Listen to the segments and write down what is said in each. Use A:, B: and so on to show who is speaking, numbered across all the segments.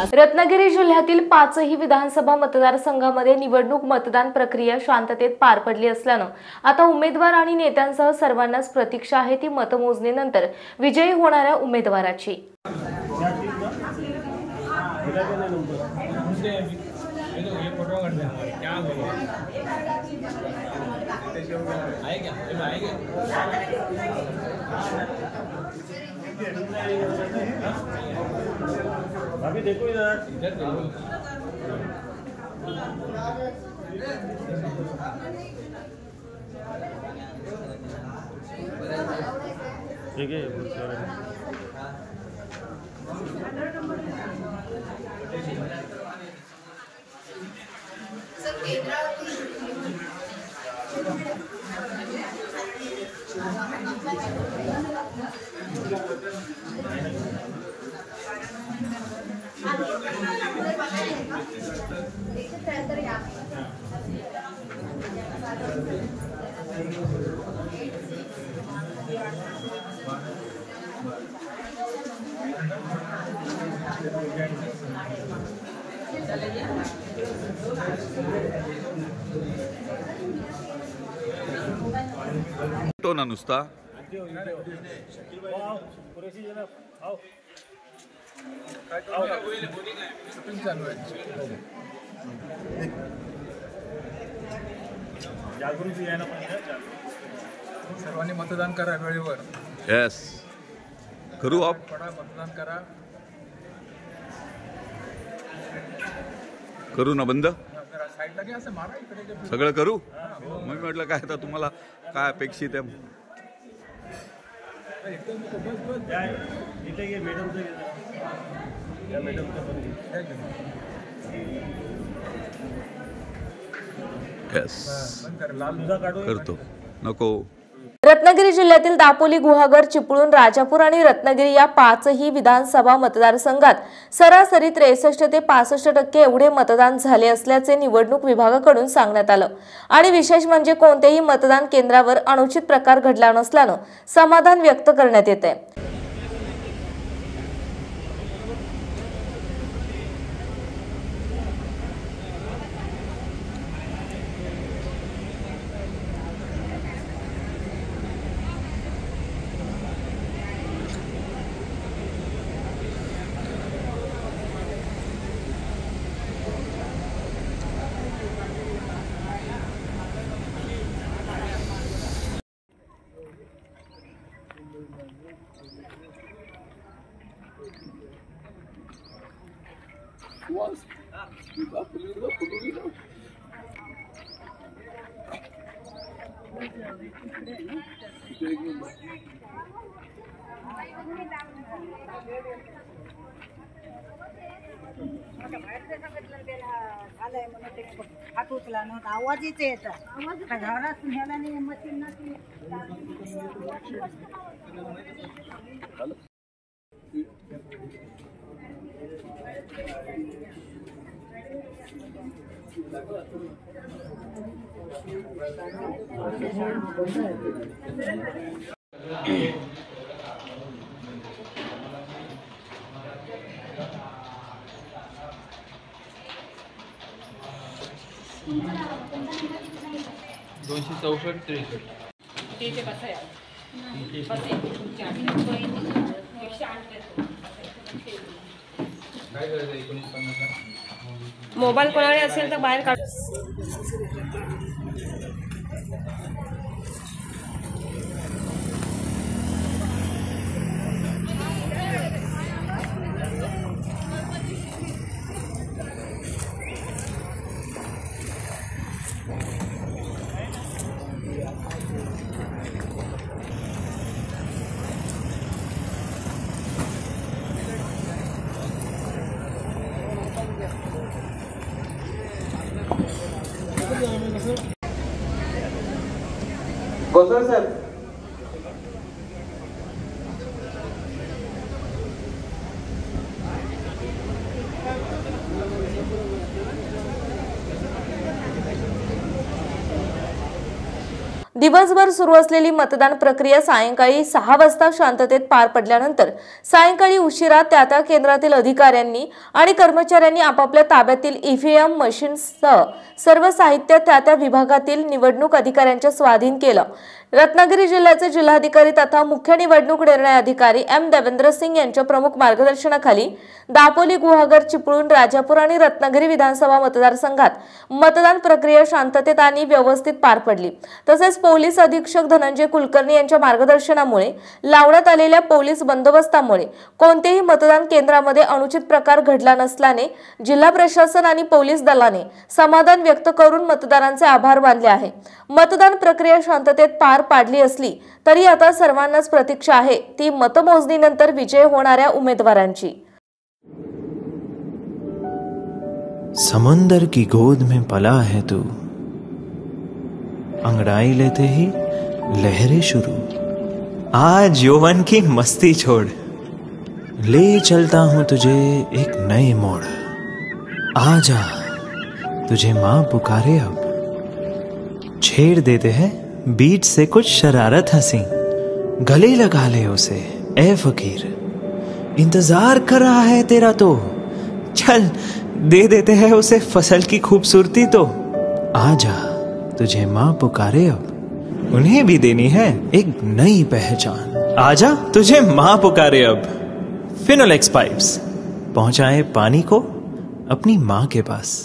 A: रत्नागिरी जिल्ह्यातील 5ही विधानसभा मतदारसंघामध्ये निवडणूक मतदान प्रक्रिया शांततेत पार पडली असल्यानं आता उमेदवार आणि नेत्यांसह सर्वांनाच प्रतीक्षा आहे ती मतमोजणीनंतर विजयी होणाऱ्या उमेदवाराची।
B: अभी देखो इधर ठीक है
C: तो ना नुसता
B: जागृती यायला पाहिजे।
D: सर्वांनी मतदान करा वेळेवर।
C: यस करू आप
D: मतदान करा।
C: करू ना बंद
D: साईडला घ्या असं मारा इकडे
C: सगळं करू। मी म्हटलं काय आता तुम्हाला काय अपेक्षित आहे।
B: इथे ये मॅडमचं या मॅडमचं
C: यस करतो नको।
A: रत्नागिरी जिल्ह्यातील दापोली, गुहागर, चिपळूण, राजापूर आणि रत्नागिरी या 5ही विधानसभा मतदारसंघात सरासरी 63 ते 65% एवढे मतदान झाले असल्याचे निवडणूक विभागाकडून सांगण्यात आलं आणि विशेष म्हणजे कोणत्याही मतदान केंद्रावर अनुचित प्रकार घडला नसल्यानं समाधान व्यक्त करण्यात येते।
E: हात उचला ना आवाज येते घरात नाही मशीन
A: मोबाईल कोणाकडे असेल तर बाहेर काढ।
F: गोसावी साहेब
A: दिवसभर सुरू असलेली मतदान प्रक्रिया सायंकाळी 6 वाजता शांततेत पार पडल्यानंतर सायंकाळी उशिरा त्या केंद्रातील अधिकाऱ्यांनी आणि कर्मचाऱ्यांनी आपापल्या ताब्यातील ईव्हीएम मशीन्ससह सर्व साहित्य त्या विभागातील निवडणूक अधिकाऱ्यांच्या स्वाधीन केलं। रत्नागिरी जिल्ह्याचे जिल्हाधिकारी तथा मुख्य निवडणूक निर्णय अधिकारी एम देवेंद्र सिंग यांच्या प्रमुख मार्गदर्शनाखाली दापोली, गुहागर, चिपळूण, राजापूर आणि रत्नागिरी विधानसभा मतदारसंघात मतदान प्रक्रिया शांततेत आणि व्यवस्थित पार पडली। तसेच पोलीस अधीक्षक धनंजय कुलकर्णी यांच्या मार्गदर्शनामुळे लावण्यात आलेल्या पोलीस बंदोबस्तामुळे कोणतेही मतदान केंद्रामध्ये अनुचित प्रकार घडला नसल्याने जिल्हा प्रशासन आणि पोलीस दलाने समाधान व्यक्त करून मतदारांचे आभार मानले आहे। मतदान प्रक्रिया शांततेत पार पाडली असली तरी आता सर्वांनाच प्रतीक्षा आहे ती मतमोजणीनंतर विजय होणाऱ्या उमेदवारांची।
F: समुंदर की गोद में पला है तू, अंगड़ाई लेते ही लहरें शुरू। आज यौवन की मस्ती छोड़, ले चलता हूं तुझे एक नए मोड़। आजा तुझे मां पुकारे अब, छेड़ देते हैं बीच से कुछ शरारत हंसी। गले लगा ले उसे ए फकीर, इंतजार कर रहा है तेरा तो। चल दे देते हैं उसे फसल की खूबसूरती तो। आजा तुझे मां पुकारे अब, उन्हें भी देनी है एक नई पहचान। आजा तुझे मां पुकारे अब। फिनोलेक्स पाइप्स पहुंचाए पानी को अपनी मां के पास।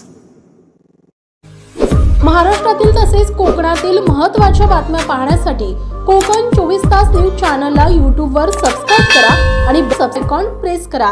G: महाराष्ट्रातील तसेच कोकणातील महत्त्वाच्या बातम्या पाहण्यासाठी कोकण 24 तास न्यूज चॅनलला YouTube वर सबस्क्राइब करा आणि बेल आयकॉन प्रेस करा।